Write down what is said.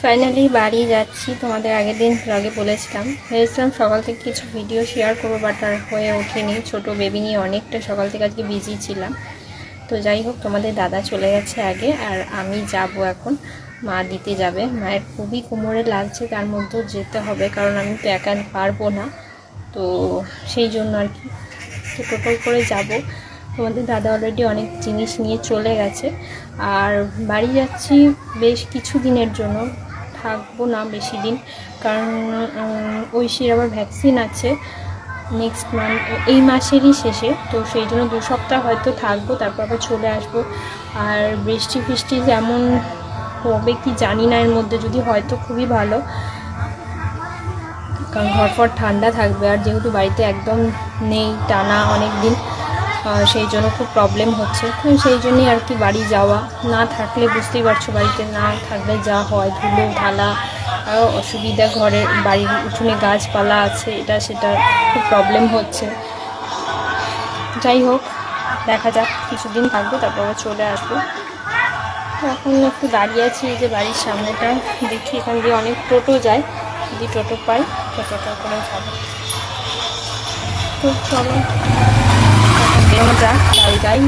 Finally বাড়ি যাচ্ছি। তোমাদের আগের দিন ব্লগে বলেছিলাম, ভেবেছিলাম সকাল থেকে কিছু ভিডিও শেয়ার করবো, বাট আর হয়ে ওঠেনি। ছোটো বেবি নিয়ে অনেকটা সকাল থেকে আজকে বিজি ছিলাম। তো যাই হোক, তোমাদের দাদা চলে গেছে আগে, আর আমি যাব এখন। মা দিতে যাবে। মায়ের খুবই কোমরে লাগছে, তার মধ্যেও যেতে হবে, কারণ আমি তো একা পারবো না। তো সেই জন্য আর কি, তো টোটো করে যাব। তোমাদের দাদা অলরেডি অনেক জিনিস নিয়ে চলে গেছে। আর বাড়ি যাচ্ছি বেশ কিছু দিনের জন্য, থাকবো না বেশি দিন, কারণ ঐশীর আবার ভ্যাকসিন আছে নেক্সট মান্থ, এই মাসেরই শেষে। তো সেই জন্য 2 সপ্তাহ হয়তো থাকবো, তারপর আবার চলে আসবো। আর বৃষ্টি ফিষ্টি যেমন হবে কি জানি না, এর মধ্যে যদি হয়তো খুবই ভালো, কারণ হটফট ঠান্ডা থাকবে। আর যেহেতু বাড়িতে একদম নেই টানা অনেক দিন, সেই জন্য খুব প্রবলেম হচ্ছে। সেই জন্যই আর কি বাড়ি যাওয়া। না থাকলে বুঝতেই পারছো, বাড়িতে না থাকলে যা হয়, ধুলো ঢালা অসুবিধা, ঘরের বাড়ির উঠোনে গাছপালা আছে, এটা সেটা খুব প্রবলেম হচ্ছে। যাই হোক, দেখা যাক, কিছুদিন থাকবো, তারপর চলে আসবো। এখন একটু দাঁড়িয়ে আছি এই যে বাড়ির সামনেটা, দেখি এখান দিয়ে অনেক টোটো যায়, যদি টোটো পাই টোটোটা করে যাবো। তো চলো বেরোনো যাক, বাড়ি যাই।